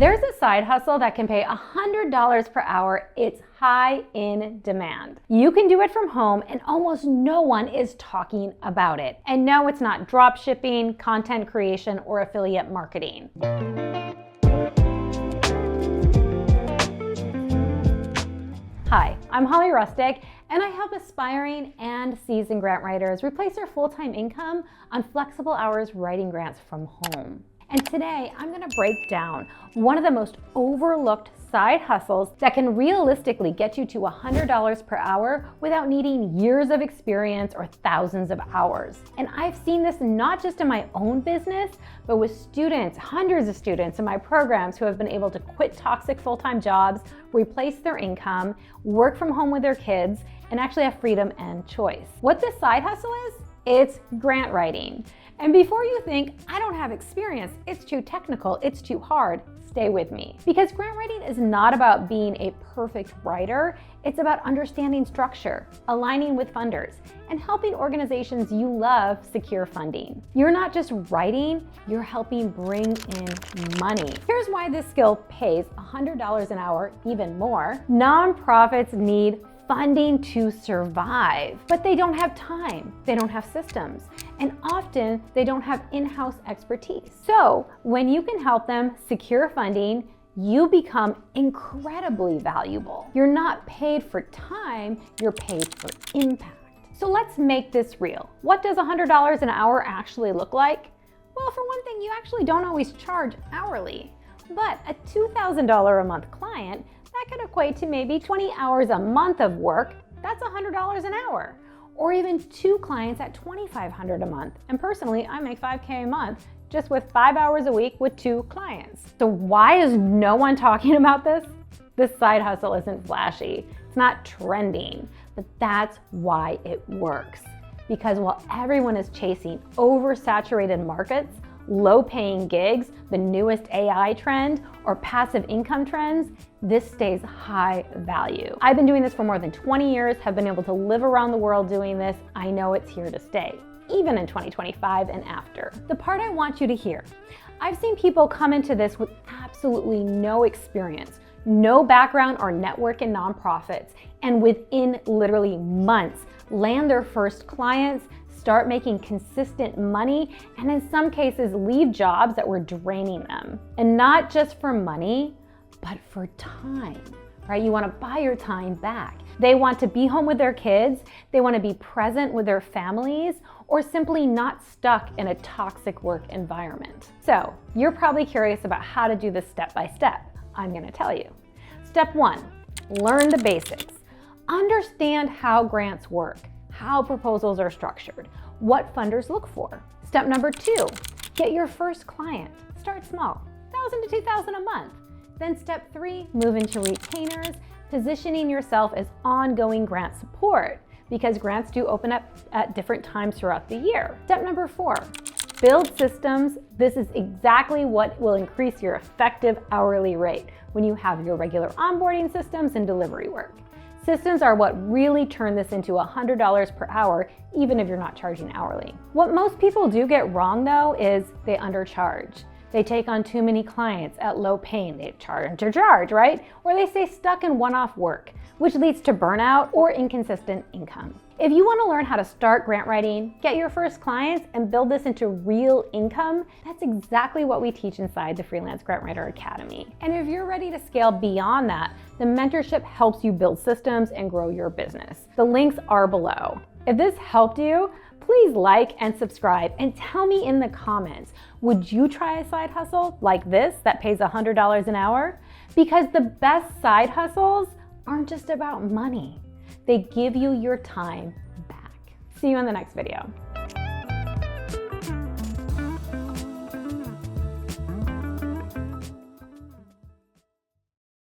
There's a side hustle that can pay $100 per hour. It's high in demand. You can do it from home and almost no one is talking about it. And no, it's not drop shipping, content creation, or affiliate marketing. Hi, I'm Holly Rustick, and I help aspiring and seasoned grant writers replace their full-time income on flexible hours writing grants from home. And today, I'm gonna break down one of the most overlooked side hustles that can realistically get you to $100 per hour without needing years of experience or thousands of hours. And I've seen this not just in my own business, but with students, hundreds of students in my programs who have been able to quit toxic full-time jobs, replace their income, work from home with their kids, and actually have freedom and choice. What this side hustle is? It's grant writing. And before you think, I don't have experience, it's too technical, it's too hard, stay with me. Because grant writing is not about being a perfect writer, it's about understanding structure, aligning with funders, and helping organizations you love secure funding. You're not just writing, you're helping bring in money. Here's why this skill pays $100 an hour, even more. Nonprofits need funding to survive, but they don't have time, they don't have systems, and often they don't have in-house expertise. So when you can help them secure funding, you become incredibly valuable. You're not paid for time, you're paid for impact. So let's make this real. What does $100 an hour actually look like? Well, for one thing, you actually don't always charge hourly, but a $2,000 a month client, that could equate to maybe 20 hours a month of work. That's $100 an hour. Or even 2 clients at $2,500 a month. And personally, I make $5K a month just with 5 hours a week with 2 clients. So why is no one talking about this? This side hustle isn't flashy. It's not trending, but that's why it works. Because while everyone is chasing oversaturated markets, low-paying gigs, the newest AI trend, or passive income trends, this stays high value. I've been doing this for more than 20 years, have been able to live around the world doing this. I know it's here to stay, even in 2025 and after. The part I want you to hear, I've seen people come into this with absolutely no experience, no background or network in nonprofits, and within literally months, land their first clients, start making consistent money, and in some cases leave jobs that were draining them. And not just for money, but for time, right? You want to buy your time back. They want to be home with their kids, they want to be present with their families, or simply not stuck in a toxic work environment. So you're probably curious about how to do this step by step. I'm going to tell you. Step 1, learn the basics. Understand how grants work, how proposals are structured, what funders look for. Step number 2, get your first client. Start small, $1,000 to $2,000 a month. Then step 3, move into retainers, positioning yourself as ongoing grant support because grants do open up at different times throughout the year. Step number 4, build systems. This is exactly what will increase your effective hourly rate when you have your regular onboarding systems and delivery work. Systems are what really turn this into $100 per hour, even if you're not charging hourly. What most people do get wrong though is they undercharge. They take on too many clients at low paying. They charge, right? Or they stay stuck in one-off work, which leads to burnout or inconsistent income. If you want to learn how to start grant writing, get your first clients, and build this into real income, that's exactly what we teach inside the Freelance Grant Writer Academy. And if you're ready to scale beyond that, the mentorship helps you build systems and grow your business. The links are below. If this helped you, please like and subscribe and tell me in the comments, would you try a side hustle like this that pays $100 an hour? Because the best side hustles aren't just about money. They give you your time back. See you in the next video.